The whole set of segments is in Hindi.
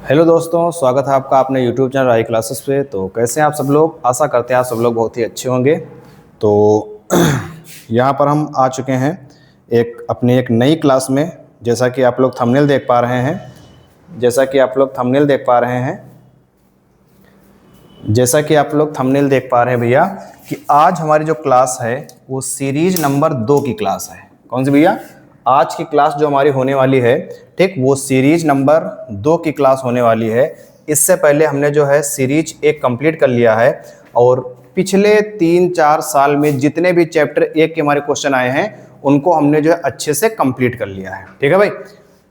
हेलो दोस्तों, स्वागत है आपका अपने यूट्यूब चैनल आई क्लासेस पे। तो कैसे हैं आप सब लोग? आशा करते हैं आप सब लोग बहुत ही अच्छे होंगे। तो यहाँ पर हम आ चुके हैं एक नई क्लास में। जैसा कि आप लोग थंबनेल देख पा रहे हैं जैसा कि आप लोग थंबनेल देख पा रहे हैं भैया कि आज हमारी जो क्लास है वो सीरीज नंबर 2 की क्लास है। कौन सी भैया? आज की क्लास जो हमारी होने वाली है, ठीक, वो सीरीज नंबर 2 की क्लास होने वाली है। इससे पहले हमने जो है सीरीज 1 कंप्लीट कर लिया है और पिछले 3-4 साल में जितने भी चैप्टर 1 के हमारे क्वेश्चन आए हैं उनको हमने जो है अच्छे से कंप्लीट कर लिया है। ठीक है भाई,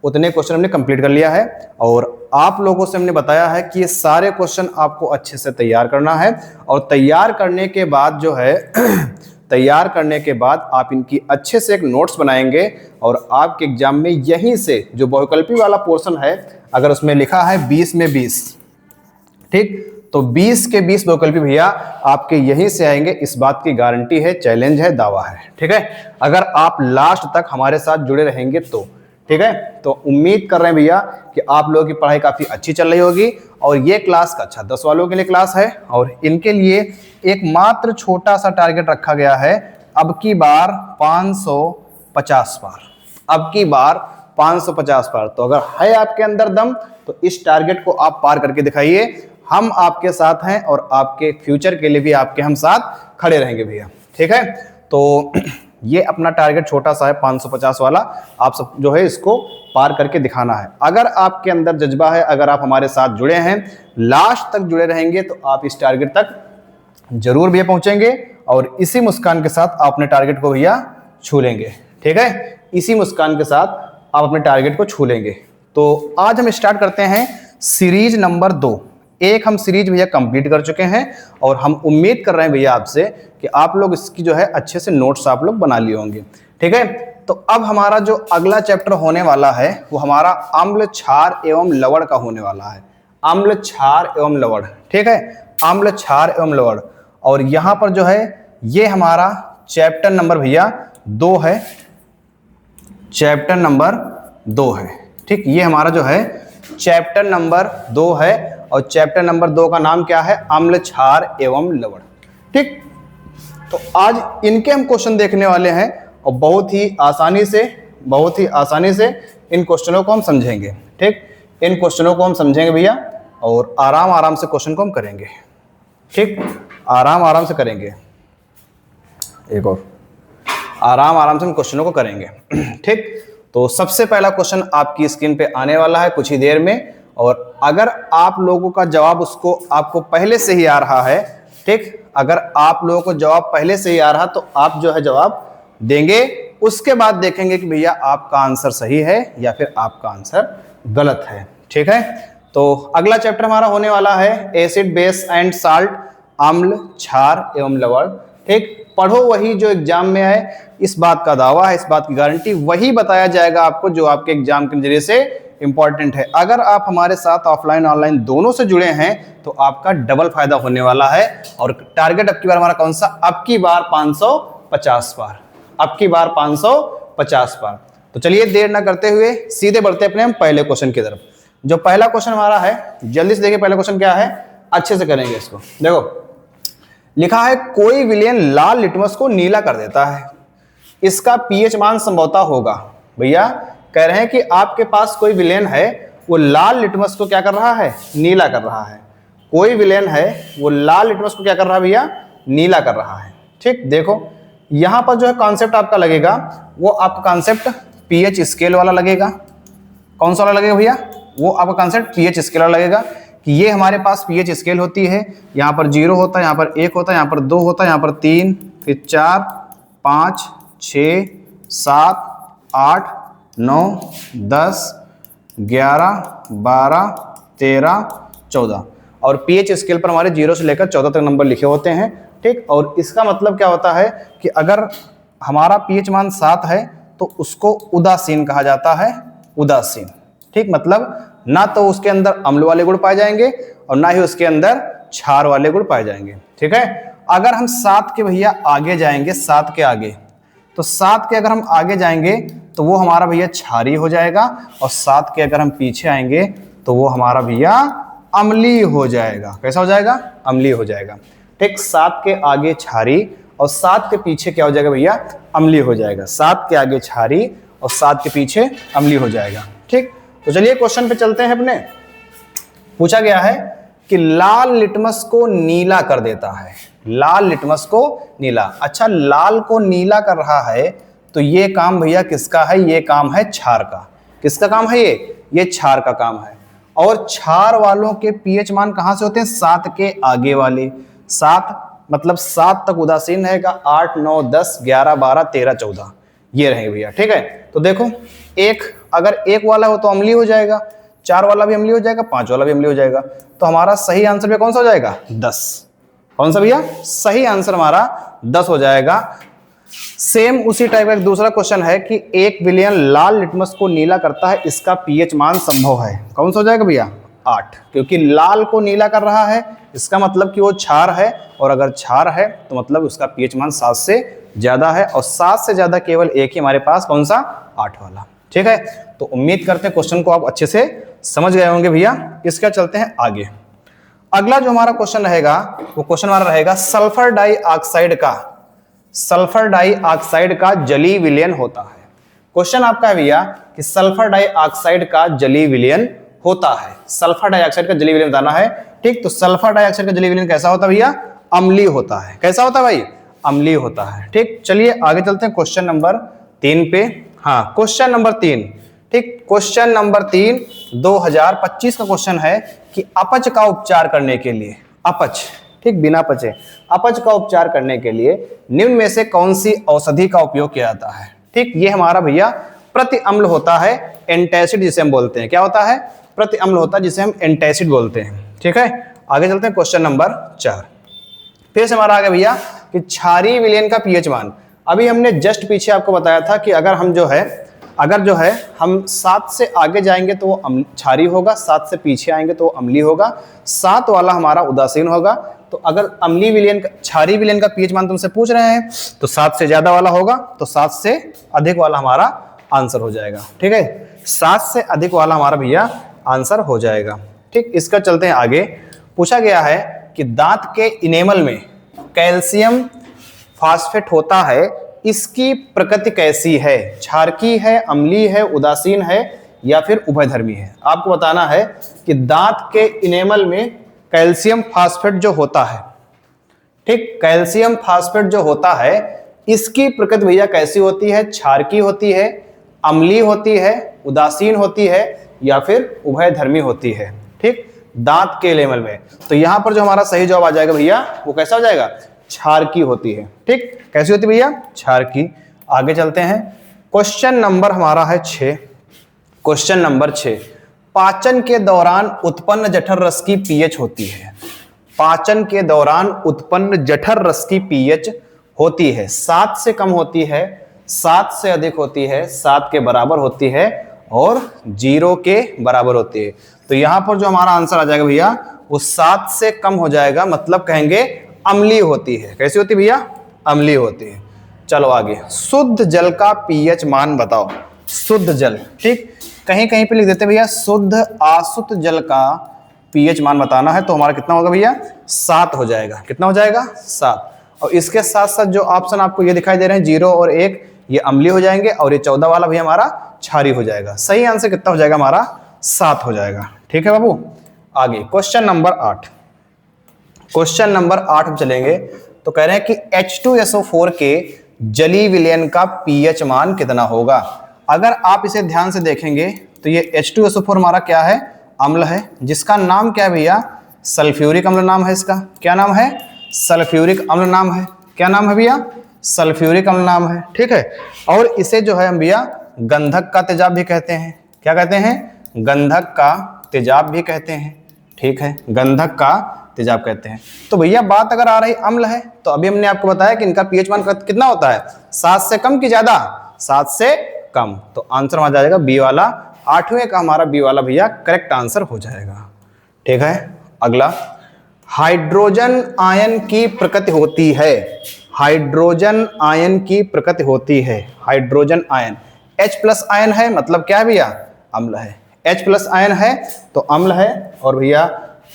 उतने क्वेश्चन हमने कंप्लीट कर लिया है और आप लोगों से हमने बताया है कि ये सारे क्वेश्चन आपको अच्छे से तैयार करना है और तैयार करने के बाद जो है तैयार करने के बाद आप इनकी अच्छे से एक नोट्स बनाएंगे और आपके एग्जाम में यहीं से जो बहुविकल्पी वाला पोर्शन है, अगर उसमें लिखा है 20 में 20, ठीक, तो 20 के 20 बहुविकल्पी भैया आपके यहीं से आएंगे। इस बात की गारंटी है, चैलेंज है, दावा है। ठीक है, अगर आप लास्ट तक हमारे साथ जुड़े रहेंगे तो। ठीक है, तो उम्मीद कर रहे हैं भैया कि आप लोगों की पढ़ाई काफी अच्छी चल रही होगी और ये क्लास का 10 वालों के लिए क्लास है और इनके लिए एक मात्र छोटा सा टारगेट रखा गया है। अब की बार 550 बार, अब की बार 550 बार। तो अगर है आपके अंदर दम तो इस टारगेट को आप पार करके दिखाइए। हम आपके साथ हैं और आपके फ्यूचर के लिए भी आपके हम साथ खड़े रहेंगे भैया। ठीक है, तो ये अपना टारगेट छोटा सा है 550 वाला, आप सब जो है इसको पार करके दिखाना है। अगर आपके अंदर जज्बा है, अगर आप हमारे साथ जुड़े हैं, लास्ट तक जुड़े रहेंगे तो आप इस टारगेट तक जरूर भैया पहुंचेंगे और इसी मुस्कान के साथ आप अपने टारगेट को भैया छू लेंगे। ठीक है, इसी मुस्कान के साथ आप अपने टारगेट को छू लेंगे। तो आज हम स्टार्ट करते हैं सीरीज नंबर 2। एक हम सीरीज भैया कंप्लीट कर चुके हैं और हम उम्मीद कर रहे हैं भैया आपसे कि आप लोग इसकी जो है अच्छे से नोट्स आप लोग बना लिए होंगे। ठीक है, तो अब हमारा जो अगला चैप्टर होने वाला है वो हमारा अम्ल क्षार एवं लवण का होने वाला है। अम्ल क्षार एवं लवण, ठीक है, अम्ल क्षार एवं लवण। और यहां पर जो है ये हमारा चैप्टर नंबर भैया 2 है, चैप्टर नंबर 2 है। ठीक, ये हमारा जो है चैप्टर नंबर 2 है और चैप्टर नंबर 2 का नाम क्या है? अम्ल क्षार एवं लवण। ठीक, तो आज इनके हम क्वेश्चन देखने वाले हैं और बहुत ही आसानी से इन क्वेश्चनों को हम समझेंगे। ठीक, इन क्वेश्चनों को हम समझेंगे भैया और आराम से क्वेश्चन को हम करेंगे। ठीक, आराम से करेंगे, एक और आराम से हम क्वेश्चनों को करेंगे। ठीक, तो सबसे पहला क्वेश्चन आपकी स्क्रीन पे आने वाला है कुछ ही देर में और अगर आप लोगों का जवाब उसको आपको पहले से ही आ रहा है, ठीक, अगर आप लोगों को जवाब पहले से ही आ रहा तो आप जो है जवाब देंगे। उसके बाद देखेंगे कि भैया आपका आंसर सही है या फिर आपका आंसर गलत है। ठीक है, तो अगला चैप्टर हमारा होने वाला है एसिड बेस एंड साल्ट, अम्ल क्षार एवं लवण। ठीक, पढ़ो वही जो एग्जाम में है, इस बात का दावा है, इस बात की गारंटी, वही बताया जाएगा आपको जो आपके एग्जाम के नजरिए से इंपॉर्टेंट है। अगर आप हमारे साथ ऑफलाइन ऑनलाइन दोनों से जुड़े हैं तो आपका डबल फायदा होने वाला है। और टारगेट अब की बार हमारा कौन सा? अब की बार 550 बार, अब की बार 550 बार। तो चलिए देर ना करते हुए सीधे बढ़ते अपने हम पहले क्वेश्चन की तरफ। जो पहला क्वेश्चन हमारा है, जल्दी से देखिए पहला क्वेश्चन क्या है, अच्छे से करेंगे इसको। देखो लिखा है कोई विलेन लाल लिटमस को नीला कर देता है, इसका पीएच मान संभवतः होगा। भैया कह रहे हैं कि आपके पास कोई विलेन है, वो लाल लिटमस को क्या कर रहा है? नीला कर रहा है। कोई विलेन है वो लाल लिटमस को क्या कर रहा है भैया? नीला कर रहा है। ठीक, देखो यहां पर जो है कॉन्सेप्ट आपका लगेगा वो आपका कॉन्सेप्ट पीएच स्केल वाला लगेगा। कौन सा वाला लगेगा भैया? वो आपका कॉन्सेप्ट पीएच स्केल वाला लगेगा कि ये हमारे पास पीएच स्केल होती है। यहाँ पर 0 होता है, यहाँ पर 1 होता है, यहाँ पर 2 होता है, यहाँ पर 3, फिर 4, 5, 6, 7, 8, 9, 10, 11, 12, 13, 14 और पीएच स्केल पर हमारे 0 से लेकर 14 तक नंबर लिखे होते हैं। ठीक, और इसका मतलब क्या होता है कि अगर हमारा पीएच मान 7 है तो उसको उदासीन कहा जाता है, उदासीन। ठीक, मतलब ना तो उसके अंदर अम्ल वाले गुण पाए जाएंगे और ना ही उसके अंदर क्षार वाले गुण पाए जाएंगे। ठीक है, अगर हम 7 के भैया आगे जाएंगे, 7 के आगे, तो 7 के अगर हम आगे जाएंगे तो वो हमारा भैया क्षारीय हो जाएगा और 7 के अगर हम पीछे आएंगे तो वो हमारा भैया अम्लीय हो जाएगा। कैसा हो जाएगा? अम्लीय हो जाएगा। ठीक, 7 के आगे क्षारी और 7 के पीछे क्या हो जाएगा भैया? अम्लीय हो जाएगा। 7 के आगे क्षारी और 7 के पीछे अम्लीय हो जाएगा। ठीक, तो चलिए क्वेश्चन पे चलते हैं। अपने पूछा गया है कि लाल लिटमस को नीला कर देता है। लाल लिटमस को नीला। अच्छा, लाल को नीला कर रहा है तो ये काम भैया किसका है? ये काम है क्षार का। किसका काम है ये क्षार का काम है। और क्षार वालों के पीएच मान कहां से होते हैं? 7 के आगे वाले। 7 मतलब 7 तक उदासीन रहेगा। 8 9 10 11 12 13 14 ये रहेंगे भैया। ठीक है, तो देखो अगर एक वाला हो तो अम्लीय हो जाएगा, 4 वाला भी अम्लीय हो जाएगा, 5 वाला भी अम्लीय हो जाएगा। तो हमारा सही आंसर भैया कौन सा हो जाएगा? 10। कौन सा भैया? सही आंसर हमारा 10 हो जाएगा। सेम उसी टाइप का एक दूसरा क्वेश्चन है कि 1 विलयन लाल लिटमस को नीला करता है, इसका पीएच मान संभव है। कौन सा हो जाएगा भैया? 8, क्योंकि लाल को नीला कर रहा है इसका मतलब कि वो क्षार है, और अगर क्षार है तो मतलब उसका पीएच मान 7 से ज्यादा है, और 7 से ज्यादा केवल एक ही हमारे पास, कौन सा? 8 वाला। ठीक है, तो उम्मीद करते हैं क्वेश्चन को आप अच्छे से समझ गए होंगे भैया। इसका चलते हैं आगे। अगला जो हमारा क्वेश्चन रहेगा वो क्वेश्चन हमारा रहेगा सल्फर डाइऑक्साइड का जलीय विलयन होता है। क्वेश्चन आपका है भैया कि सल्फर डाइऑक्साइड का जलीय विलयन होता है। सल्फर डाइऑक्साइड का जलीय विलयन बताना है। ठीक, तो सल्फर डाइऑक्साइड का जलीय विलयन कैसा होता है भैया? अम्लीय होता है। कैसा होता है भाई? अम्लीय होता है। ठीक, चलिए आगे चलते हैं क्वेश्चन नंबर 3 पे। हाँ, क्वेश्चन नंबर 3। ठीक, क्वेश्चन नंबर 3 2025 का क्वेश्चन है कि अपच का उपचार करने के लिए, अपच, ठीक, बिना पचे, अपच का उपचार करने के लिए निम्न में से कौन सी औषधि का उपयोग किया जाता है? ठीक, ये हमारा भैया प्रति अम्ल होता है, एंटासिड जिसे हम बोलते हैं। क्या होता है? प्रति अम्ल होता है जिसे हम एंटासिड बोलते हैं। ठीक है, आगे चलते हैं क्वेश्चन नंबर 4। फिर से हमारा आ गया भैया कि क्षारीय विलयन का पीएच मान। अभी हमने जस्ट पीछे आपको बताया था कि अगर हम हम 7 से आगे जाएंगे तो वो क्षारीय होगा, 7 से पीछे आएंगे तो वो अम्लीय होगा, 7 वाला हमारा उदासीन होगा। तो अगर अम्लीय विलयन का, क्षारीय विलयन का पीएच मान तुमसे पूछ रहे हैं तो 7 से ज्यादा वाला होगा, तो 7 से अधिक वाला हमारा आंसर हो जाएगा। ठीक है, 7 से अधिक वाला हमारा भैया आंसर हो जाएगा। ठीक, इसका चलते हैं आगे। पूछा गया है कि दांत के इनेमल में कैल्शियम फास्फेट होता है, इसकी प्रकृति कैसी है? क्षारकीय है, अम्लीय है, उदासीन है या फिर उभयधर्मी है? आपको बताना है कि दांत के इनेमल में कैल्शियम फास्फेट जो होता है, ठीक, कैल्शियम फास्फेट जो होता है इसकी प्रकृति भैया कैसी होती है? क्षारकीय होती है, अम्लीय होती है, उदासीन होती है या फिर उभयधर्मी होती है? ठीक, दांत के इनेमल में। तो यहां पर जो हमारा सही जवाब आ जाएगा भैया वो कैसा हो जाएगा? क्षारकीय होती है। ठीक, कैसी होती है भैया? क्षारकीय। आगे चलते हैं, क्वेश्चन नंबर हमारा है 6। क्वेश्चन नंबर 6, पाचन के दौरान उत्पन्न जठर रस की पीएच होती है। पाचन के दौरान उत्पन्न जठर रस की पीएच होती है 7 से कम होती है, 7 से अधिक होती है, 7 के बराबर होती है और 0 के बराबर होती है। तो यहां पर जो हमारा आंसर आ जाएगा भैया वो 7 से कम हो जाएगा, मतलब कहेंगे अम्लीय होती है। कैसी होती है भैया? अम्लीय होती है। चलो आगे, शुद्ध जल का पीएच मान बताओ। शुद्ध जल, ठीक, कहीं कहीं पे लिख देते भैया शुद्ध अशुद्ध जल का पीएच मान बताना है, तो हमारा कितना होगा भैया? 7 हो जाएगा। कितना हो जाएगा? 7। और इसके साथ साथ जो ऑप्शन आपको ये दिखाई दे रहे हैं 0 और 1, ये अम्लीय हो जाएंगे और ये 14 वाला भी हमारा क्षारीय हो जाएगा। सही आंसर कितना हो जाएगा हमारा? 7 हो जाएगा। ठीक है बाबू, आगे क्वेश्चन नंबर 8। क्वेश्चन नंबर 8 हम चलेंगे तो कह रहे हैं कि H2SO4 के जलीय विलयन का पीएच मान कितना होगा? अगर आप इसे ध्यान से देखेंगे तो ये H2SO4 हमारा क्या है? अम्ल है, जिसका नाम क्या है भैया? सल्फ्यूरिक अम्ल नाम है। इसका क्या नाम है? सल्फ्यूरिक अम्ल नाम है। क्या नाम है भैया? सल्फ्यूरिक अम्ल नाम है। ठीक है, और इसे जो है हम भैया गंधक का तेजाब भी कहते हैं। क्या कहते हैं? गंधक का तेजाब भी कहते हैं। ठीक है, गंधक का तेजाब कहते हैं। तो भैया बात अगर आ रही अम्ल है तो अभी हमने आपको बताया कि इनका पीएच मान कितना होता है? 7 से कम कि ज्यादा? 7 से कम। तो आंसर आ जाएगा बी वाला, 8वें का हमारा बी वाला भैया करेक्ट आंसर हो जाएगा। ठीक है, अगला, हाइड्रोजन आयन की प्रकृति होती है। हाइड्रोजन आयन की प्रकृति होती है। हाइड्रोजन आयन H+ आयन है, मतलब क्या है भैया? अम्ल है। H प्लस आयन है तो अम्ल है, और भैया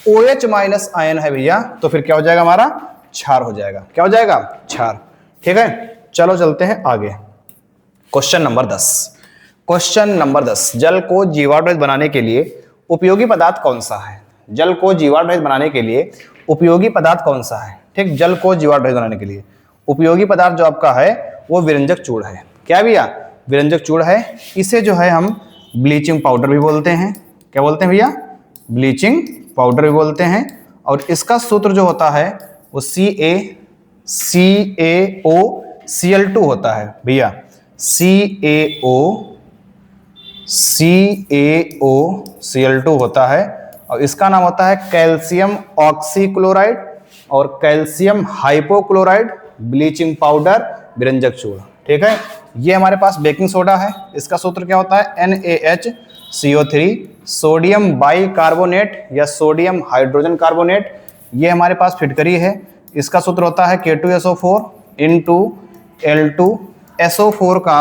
OH माइनस आयन है भैया तो फिर क्या हो जाएगा हमारा, क्षार हो जाएगा। क्या हो जाएगा, क्षार। ठीक है, चलो चलते हैं आगे। Question number 10। क्वेश्चन नंबर 10, जल को जीवाणु रहित बनाने के लिए उपयोगी पदार्थ कौन सा है? जल को जीवाणु रहित बनाने के लिए उपयोगी पदार्थ कौन सा है? ठीक, जल को जीवाणु रहित बनाने के लिए उपयोगी पदार्थ जो आपका है वो विरंजक चूर्ण है। क्या भैया, विरंजक चूर्ण है। इसे जो है हम ब्लीचिंग पाउडर भी बोलते हैं। क्या बोलते हैं भैया, ब्लीचिंग पाउडर भी बोलते हैं। और इसका सूत्र जो होता है वो CaCaOCl2 होता है भैया, CaCaOCl2 होता है। और इसका नाम होता है कैल्शियम ऑक्सीक्लोराइड और कैल्शियम हाइपोक्लोराइड ब्लीचिंग पाउडर विरंजक चूर्ण। ठीक है, ये हमारे पास बेकिंग सोडा है। इसका सूत्र क्या होता है, NaHCO3, सोडियम बाइकार्बोनेट या सोडियम हाइड्रोजन कार्बोनेट। ये हमारे पास फिटकरी है। इसका सूत्र होता है K2SO4 इंटू L2SO4 का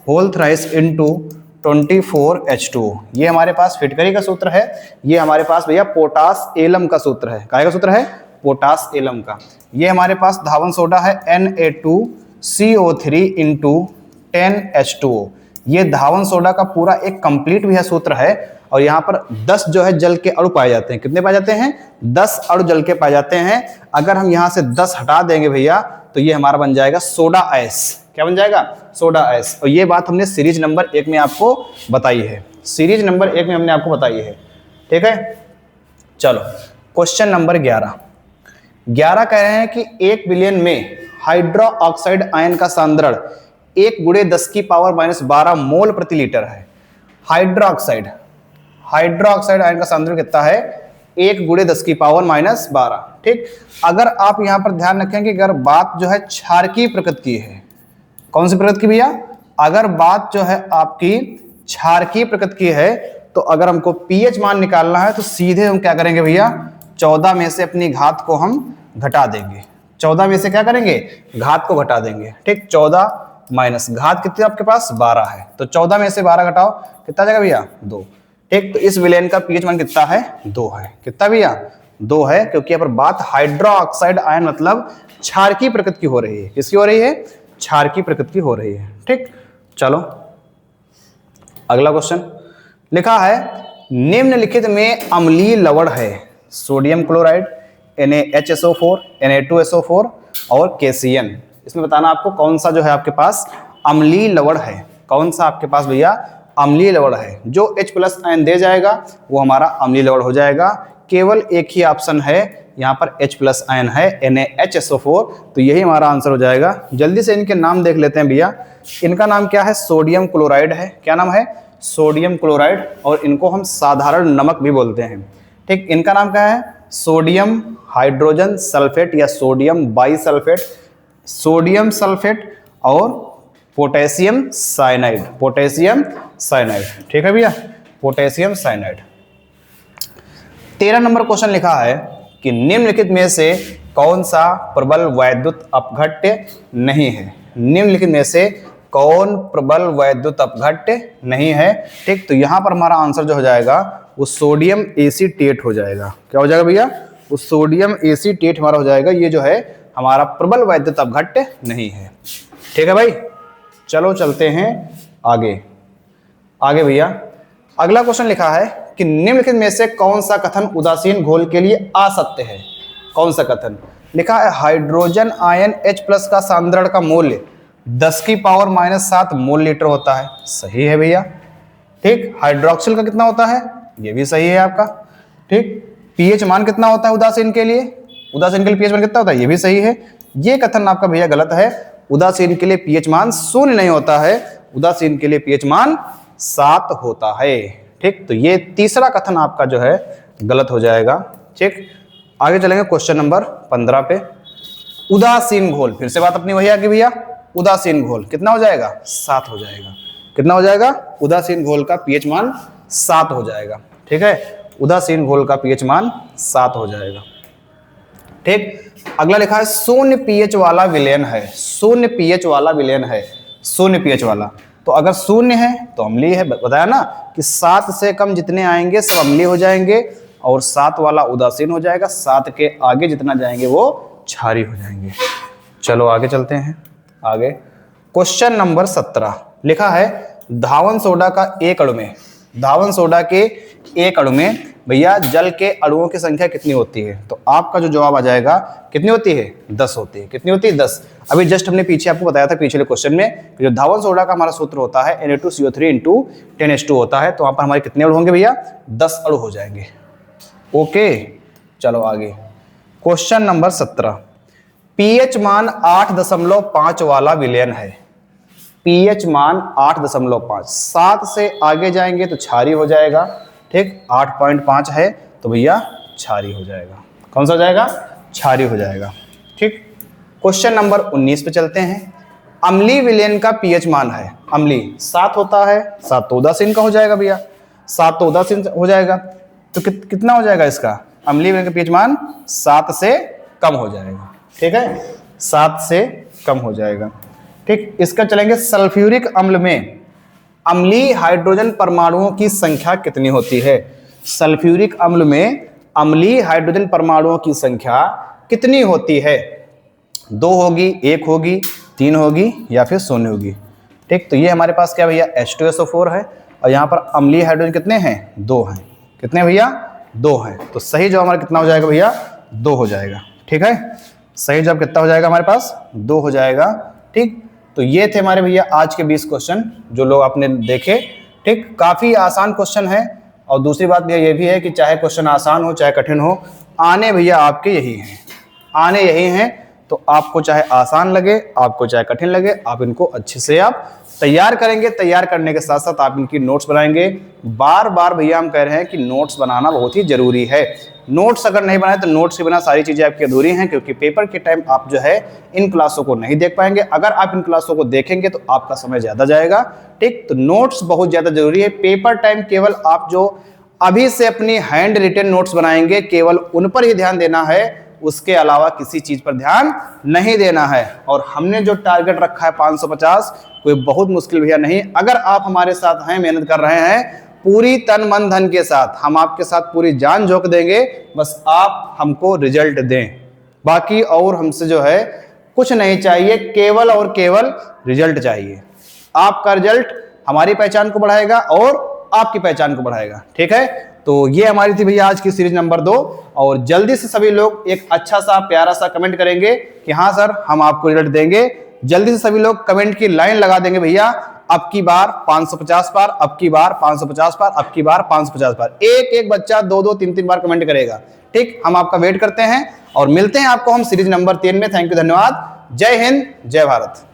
होल थ्राइस इंटू 24H2। ये हमारे पास फिटकरी का सूत्र है। ये हमारे पास भैया पोटास एलम का सूत्र है। काय का सूत्र है, पोटास एलम का। ये हमारे पास धावन सोडा है Na2CO3 इंटू 10H2O। ये धावन सोडा का पूरा एक कंप्लीट भी है सूत्र है। और यहाँ पर 10 जो है जल के अणु पाए जाते हैं। कितने पाए जाते हैं, 10 अणु जल के पाए जाते हैं। अगर हम यहाँ से 10 हटा देंगे भैया तो ये हमारा बन जाएगा सोडा आयस। क्या बन जाएगा, सोडा आयस। और ये बात हमने सीरीज नंबर 1 में आपको बताई है। सीरीज नंबर 1 में हमने आपको बताई है। ठीक है, चलो क्वेश्चन नंबर 11 कह रहे हैं कि 1 बिलियन में हाइड्रो ऑक्साइड आयन का सांद्रण 1 × 10⁻12 मोल प्रति लीटर है। हाइड्रो ऑक्साइड आयन का सांद्रण कितना है, 1 × 10⁻12। ठीक, अगर आप यहां पर ध्यान रखें कि अगर बात जो है क्षारकीय प्रकृति की है, कौन सी प्रकृति की भैया, अगर बात जो है आपकी क्षारकीय प्रकृति की है तो अगर हमको pH मान निकालना है तो सीधे हम क्या करेंगे भैया, 14 में से अपनी घात को हम घटा देंगे। 14 में से क्या करेंगे, घात को घटा देंगे। ठीक, 14 माइनस घात कितनी आपके पास 12 है तो 14 में से 12 घटाओ, कितना जाएगा भैया, 2। ठीक, तो इस विलेन का pH मान कितना है, 2 है। कितना भैया, 2 है, क्योंकि यहाँ पर बात हाइड्रो ऑक्साइड आयन मतलब क्षारकीय प्रकृति की हो रही है। किसकी हो रही है, क्षारकीय प्रकृति की हो रही है। ठीक, चलो अगला क्वेश्चन लिखा है, निम्नलिखित में अम्लीय लवण है सोडियम क्लोराइड, NaHSO4, Na2SO4 और KCN। इसमें बताना आपको कौन सा जो है आपके पास अम्लीय लवण है। कौन सा आपके पास भैया अम्लीय लवण है। जो H प्लस आयन दे जाएगा वो हमारा अम्लीय लवण हो जाएगा। केवल एक ही ऑप्शन है यहाँ पर H प्लस आयन है NaHSO4, तो यही हमारा आंसर हो जाएगा। जल्दी से इनके नाम देख लेते हैं भैया। इनका नाम क्या है, सोडियम क्लोराइड है। क्या नाम है, सोडियम क्लोराइड, और इनको हम साधारण नमक भी बोलते हैं। ठीक, इनका नाम क्या है, सोडियम हाइड्रोजन सल्फेट या सोडियम बाइसल्फेट, सोडियम सल्फेट और पोटेशियम साइनाइड। पोटेशियम साइनाइड, ठीक है भैया, पोटेशियम साइनाइड। 13 नंबर क्वेश्चन लिखा है कि निम्नलिखित में से कौन सा प्रबल वैद्युत अपघट्य नहीं है। निम्नलिखित में से कौन प्रबल वैद्युत अपघट्य नहीं है। ठीक, तो यहां पर हमारा आंसर जो हो जाएगा वो सोडियम एसीटेट हो जाएगा। क्या हो जाएगा भैया, वो सोडियम एसीटेट हमारा हो जाएगा। ये जो है हमारा प्रबल वैद्युत अपघट्य नहीं है। ठीक है भाई, चलो चलते हैं आगे। आगे भैया अगला क्वेश्चन लिखा है कि निम्नलिखित में से कौन सा कथन उदासीन घोल के लिए असत्य है। कौन सा कथन लिखा है, हाइड्रोजन आयन H प्लस का सांद्रण का मूल्य 10⁻⁷ मोल लीटर होता है। सही है भैया। ठीक, हाइड्रोक्सिल का कितना होता है, ये भी सही है आपका। ठीक, pH मान कितना होता है उदासीन के लिए, उदासीन के लिए pH मान कितना होता है, ये भी सही है। ये कथन आपका भैया गलत है। उदासीन के लिए pH मान 0 नहीं होता है, उदासीन के लिए pH मान 7 होता है। ठीक, तो ये तीसरा कथन आपका जो है गलत हो जाएगा। ठीक, आगे चलेंगे क्वेश्चन नंबर 15 पे। उदासीन घोल, फिर से बात अपनी वही आ गई भैया। उदासीन घोल कितना हो जाएगा, 7 हो जाएगा। कितना हो जाएगा, उदासीन घोल का pH मान 7 हो जाएगा। ठीक है, उदासीन घोल का pH मान 7 हो जाएगा। ठीक, अगला लिखा है 0 pH वाला विलयन है। 0 pH वाला विलयन है, 0 pH वाला। तो अगर शून्य है तो अम्लीय है, बताया ना कि 7 से कम जितने आएंगे सब अम्लीय हो जाएंगे और 7 वाला उदासीन हो जाएगा, 7 के आगे जितना जाएंगे वो क्षारीय हो जाएंगे। चलो आगे चलते हैं। आगे क्वेश्चन नंबर 17 लिखा है धावन सोडा का एक अणु में, धावन सोडा के एक अणु में भैया जल के अणुओं की संख्या कितनी होती है? तो आपका जो जवाब आ जाएगा कितनी होती है? 10 होती है। कितनी होती है? 10। अभी जस्ट हमने पीछे आपको बताया था पिछले क्वेश्चन में जो धावन सोडा का हमारा सूत्र होता है Na2CO3 × 10H2 होता है। तो वहां पर हमारे कितने अणु होंगे भैया? 10 अणु हो जाएंगे। ओके चलो आगे क्वेश्चन नंबर 17 पीएच मान 8.5 वाला विलयन है। पीएच मान 8.5, 7 से आगे जाएंगे तो क्षारीय हो जाएगा। ठीक 8.5 है तो भैया क्षारीय हो जाएगा। कौन सा हो जाएगा? क्षारीय हो जाएगा। ठीक क्वेश्चन नंबर 19 पे चलते हैं। अम्लीय विलयन का पीएच मान है, अम्लीय 7 होता है, 7 तो उदासीन का हो जाएगा भैया, 7 तो उदासीन हो जाएगा। तो कितना हो जाएगा इसका? अम्लीय विलयन का पीएच मान 7 से कम हो जाएगा। ठीक है 7 से कम हो जाएगा। ठीक इसका चलेंगे सल्फ्यूरिक अम्ल में अम्लीय हाइड्रोजन परमाणुओं की संख्या कितनी होती है? सल्फ्यूरिक अम्ल में अम्लीय हाइड्रोजन परमाणुओं की संख्या कितनी होती है? 2 होगी, 1 होगी, 3 होगी या फिर 0 होगी। ठीक तो ये हमारे पास क्या भैया H2SO4 है और यहाँ पर अम्लीय हाइड्रोजन कितने हैं? 2 हैं। कितने भैया? 2 हैं। तो सही जवाब हमारा कितना हो जाएगा भैया? 2 हो जाएगा। ठीक है सही जवाब कितना हो जाएगा हमारे पास? 2 हो जाएगा। ठीक तो ये थे हमारे भैया आज के 20 क्वेश्चन जो लोग आपने देखे। ठीक काफी आसान क्वेश्चन है और दूसरी बात भैया ये भी है कि चाहे क्वेश्चन आसान हो चाहे कठिन हो, आने भैया आपके यही हैं, आने यही हैं। तो आपको चाहे आसान लगे, आपको चाहे कठिन लगे, आप इनको अच्छे से आप तैयार करेंगे। तैयार करने के साथ साथ आप इनकी नोट्स बनाएंगे। बार बार भैया हम कह रहे हैं कि नोट्स बनाना बहुत ही जरूरी है। नोट्स अगर नहीं बनाए तो नोट्स के बिना सारी चीजें आपकी अधूरी हैं, क्योंकि पेपर के टाइम आप जो है इन क्लासों को नहीं देख पाएंगे। अगर आप इन क्लासों को देखेंगे तो आपका समय ज्यादा जाएगा। ठीक तो नोट्स बहुत ज्यादा जरूरी है। पेपर टाइम केवल आप जो अभी से अपनी हैंड रिटन नोट्स बनाएंगे केवल उन पर ही ध्यान देना है, उसके अलावा किसी चीज पर ध्यान नहीं देना है। और हमने जो टारगेट रखा है 550, कोई बहुत मुश्किल भैया नहीं। अगर आप हमारे साथ हैं, मेहनत कर रहे हैं पूरी तन मन धन के साथ, हम आपके साथ पूरी जान झोंक देंगे। बस आप हमको रिजल्ट दें, बाकी और हमसे जो है कुछ नहीं चाहिए, केवल और केवल रिजल्ट चाहिए। आपका रिजल्ट हमारी पहचान को बढ़ाएगा और आपकी पहचान को बढ़ाएगा। ठीक है तो ये हमारी थी भैया आज की सीरीज नंबर 2। और जल्दी से सभी लोग एक अच्छा सा प्यारा सा कमेंट करेंगे कि हाँ सर हम आपको रिजल्ट देंगे। जल्दी से सभी लोग कमेंट की लाइन लगा देंगे भैया, अब की बार 550 बार, अब की बार 550 बार, अब की बार 550 बार। एक एक बच्चा 2-2, 3-3 बार कमेंट करेगा। ठीक हम आपका वेट करते हैं और मिलते हैं आपको हम सीरीज नंबर 3 में। थैंक यू, धन्यवाद। जय हिंद, जय भारत।